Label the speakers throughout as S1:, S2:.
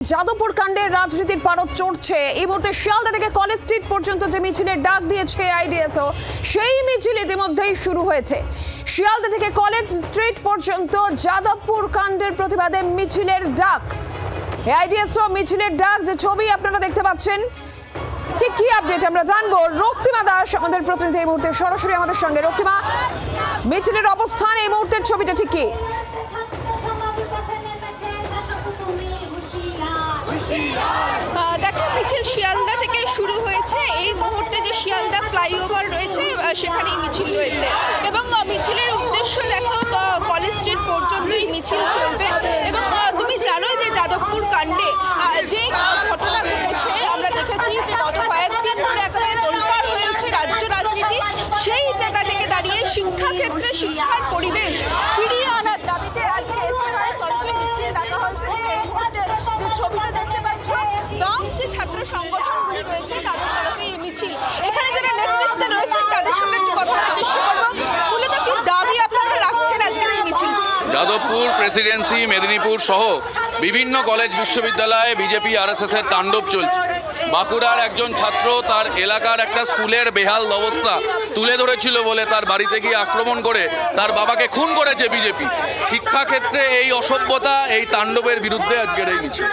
S1: যাদবপুর কাণ্ডে রাজনীতির পারদ চড়ছে। এই মুহূর্তে শিয়ালদা থেকে কলেজ স্ট্রিট পর্যন্ত যে মিছিলের ডাক দিয়েছে আইডিএসও, সেই মিছিল ইতিমধ্যেই শুরু হয়েছে। শিয়ালদা থেকে কলেজ স্ট্রিট পর্যন্ত যাদবপুর কাণ্ডের প্রতিবাদে মিছিলের ডাক। আইডিএসও মিছিলের ডাক, যে ছবি আপনারা দেখতে পাচ্ছেন, ঠিক কি আপডেট আমরা জানবো। রক্তিমা দাস আমাদের প্রতিনিধি এই মুহূর্তে সরাসরি আমাদের সঙ্গে। রক্তিমা, মিছিলের অবস্থান, এই মুহূর্তের ছবিটা ঠিক কি?
S2: দেখো, মিছিল শিয়ালদা থেকে শুরু হয়েছে। এই মুহূর্তে যে শিয়ালদা ফ্লাইওভার রয়েছে সেখানেই মিছিল রয়েছে এবং মিছিলের উদ্দেশ্য দেখো কলেজ স্ট্রিট পর্যন্ত এই মিছিল চলবে। এবং তুমি জানো যে যাদবপুর কাণ্ডে যে ঘটনা ঘটেছে, আমরা দেখেছি যে গত কয়েকদিন ধরে একেবারে তোলপাড় হয়েছে রাজ্য রাজনীতি। সেই জায়গা থেকে দাঁড়িয়ে শিক্ষাক্ষেত্রে শিক্ষার পরিবেশ ফিরিয়ে আনার দাবিতে আজকে এসএফআই তরফে মিছিল ডাকা হয়েছে। তুমি এই মুহূর্তে যে ছবিটা দেখতে পাচ্ছ, বাম যে ছাত্র সংগঠনগুলি রয়েছে তাদের তরফে এই মিছিল। এখানে যারা নেতৃত্বে রয়েছেন তাদের সঙ্গে একটু কথা বলার চেষ্টা করবো। মূলত কি দাবি আপনারা রাখছেন আজকের এই মিছিল?
S3: যাদবপুর, প্রেসিডেন্সি, মেদিনীপুর সহ বিভিন্ন কলেজ বিশ্ববিদ্যালয়ে বিজেপি আরএসএস এর তাণ্ডব চলছে। বাঁকুড়ার একজন ছাত্র তার এলাকার একটা স্কুলের বেহাল অবস্থা তুলে ধরেছিল বলে তার বাড়িতে গিয়ে আক্রমণ করে তার বাবাকে খুন করেছে বিজেপি। শিক্ষাক্ষেত্রে এই অসভ্যতা, এই তাণ্ডবের বিরুদ্ধে আজকের এই মিছিল।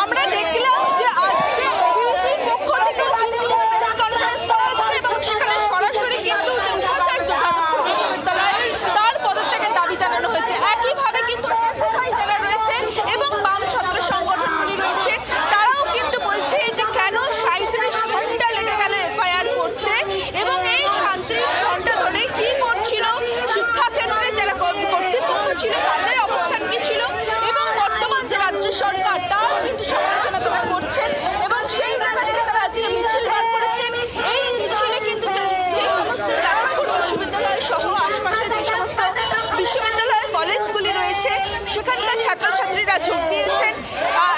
S2: আমরা দেখলাম যে আজকে এবিভিপির পক্ষ থেকেও কিন্তু প্রেস কনফারেন্স করা হচ্ছে এবং সেখানে সরাসরি কিন্তু যে উপাচার্য যাদবপুর বিশ্ববিদ্যালয় তার পদত্যাগের দাবি জানানো হয়েছে। একইভাবে কিন্তু এসএফআই যারা রয়েছে এবং বাম ছাত্র সংগঠনগুলি রয়েছে তারাও কিন্তু বলছে যে কেন 37 ঘন্টা লেগে গেল এফআইআর করতে এবং এই 37 ঘন্টা ধরে কি করছিল শিক্ষাক্ষেত্রে যারা কর্তৃপক্ষ ছিল তাদের অবস্থান কি ছিল এবং বর্তমান যে রাজ্য সরকার তার কিন্তু সমালোচনা তারা করছেন এবং সেই জায়গা থেকে তারা আজকে মিছিল বার করেছেন। এই মিছিলে কিন্তু যে সমস্ত যাদবপুর বিশ্ববিদ্যালয় সহ আশপাশে যে সমস্ত বিশ্ববিদ্যালয় কলেজগুলি রয়েছে সেখানকার ছাত্রছাত্রীরা যোগ দিয়েছেন।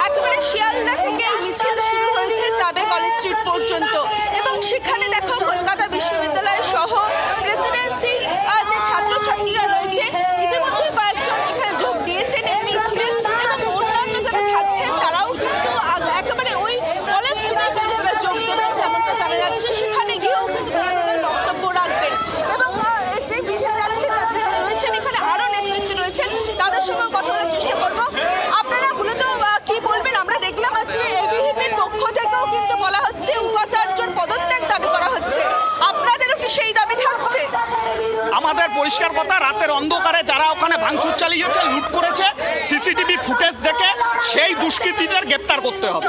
S2: একেবারে শিয়ালদা থেকে এই মিছিল শুরু হয়েছে, যাবে কলেজ স্ট্রিট পর্যন্ত এবং সেখানে দেখো কলকাতা বিশ্ববিদ্যালয় সহ প্রেসিডেন্সির যে ছাত্রছাত্রীরা রয়েছে ইতিমধ্যে কয়েকজন এখানে যোগ দিয়েছেন এই মিছিলে এবং অন্যান্য যারা থাকছেন তারাও কিন্তু একেবারে ওই কলেজ স্ট্রিটে কিন্তু তারা যোগ দেবেন, যেমনটা জানা যাচ্ছে। সেখানে গিয়েও কিন্তু তারা তাদের বক্তব্য রাখবেন এবং যে মিছিল যাচ্ছে যারা রয়েছেন এখানে আরও নেতৃত্বে রয়েছেন তাদের সঙ্গে কথা বলার চেষ্টা করবো। আপনারা মূলত কি বলবেন? আমরা দেখলাম আজকে এবিভিপির পক্ষ থেকেও কিন্তু বলা হচ্ছে উপাচার্যর পদত্যাগ দাবি করা হচ্ছে। আপনাদেরও কি সেই দাবি থাকছে?
S4: আমাদের পরিষ্কার কথা, রাতের অন্ধকারে যারা ওখানে ভাঙচুর চালিয়েছে, লুট করেছে, সিসিটিভি ফুটেজ দেখে সেই দুষ্কৃতীদের গ্রেপ্তার করতে হবে।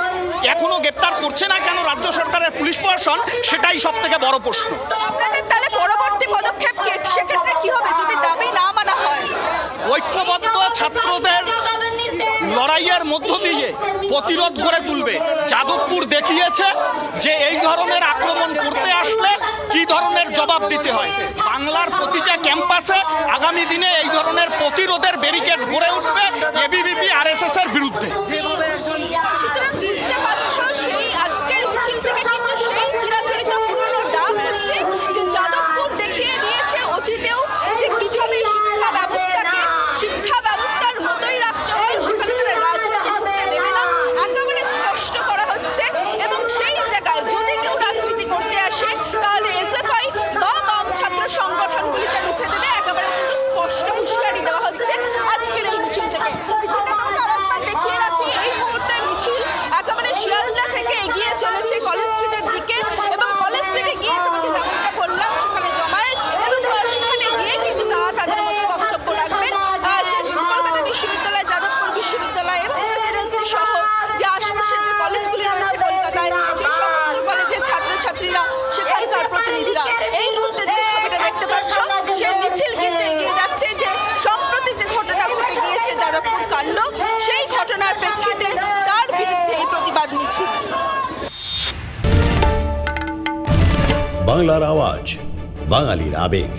S4: এখনো গ্রেপ্তার করছে না কেন রাজ্য সরকারের পুলিশ প্রশাসন, সেটাই সব থেকে বড় প্রশ্ন।
S2: আপনাদের তাহলে পরবর্তী পদক্ষেপ কি? সেক্ষেত্রে কি হবে যদি দাবি না মানা হয়?
S4: ঐক্যবদ্ধ ছাত্রদের লড়াইয়ের মধ্য দিয়ে প্রতিরোধ গড়ে তুলবে। যাদবপুর দেখিয়েছে যে এই ধরনের আক্রমণ করতে আসলে কি ধরনের জবাব দিতে হয়। বাংলার প্রতিটা ক্যাম্পাসে আগামী দিনে এই ধরনের প্রতিরোধের ব্যারিকেড গড়ে উঠবে এবিভিপি আরএসএস এর বিরুদ্ধে।
S2: সুতরাং বুঝতে পারছো, সেই আজকের মিছিল থেকে কিন্তু সেই চিরাচরিত পুরনো ডাক হচ্ছে যে যাদবপুর দেখিয়ে দিয়েছে অতীতেও যে কিভাবে শিক্ষা ব্যবস্থার মতোই রাখতে হয়, সেখানে তারা রাজনীতি করতে দেবে না, একেবারে স্পষ্ট করা হচ্ছে। এবং সেই জায়গায় যদি কেউ রাজনীতি করতে আসে তাহলে এসএফআই বা বাম ছাত্র সংগঠনগুলিকে রুখে দেবে, একেবারে কিন্তু স্পষ্ট হুঁশিয়ারি দেওয়া হচ্ছে আজকের এই মিছিল থেকে। মিছিলটা তোমাকে আরেকবার দেখিয়ে রাখি। এই মুহূর্তে মিছিল একেবারে শিয়ালদা থেকে এগিয়ে চলেছে কলেজ স্ট্রিটের দিকে এবং কলেজ স্ট্রিটে গিয়ে তোমাকে যেমনটা বললাম সেখানে জমায়েত এবং সেখানে গিয়ে কিন্তু তারা তাদের মতো বক্তব্য রাখবেন। যে কলকাতা বিশ্ববিদ্যালয়, যাদবপুর বিশ্ববিদ্যালয় এবং প্রেসিডেন্সি সহ যে আশপাশের যে কলেজগুলি রয়েছে কলকাতায়, সেই সমস্ত কলেজের ছাত্রছাত্রীরা, সেখানকার প্রতিনিধিরা এই মুহূর্তে যে ছবিটা দেখতে পাচ্ছ, সেই মিছিল কিন্তু এগিয়ে যাচ্ছে। যে সম্প্রতি যে ঘটনা ঘটে গিয়েছে যাদবপুর কাণ্ড, সেই ঘটনার প্রেক্ষিতে তার বিরুদ্ধে এই প্রতিবাদ মিছিল।
S5: বাংলার আওয়াজ, বাঙালির আবেগ,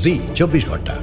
S5: জি 24 ঘন্টা।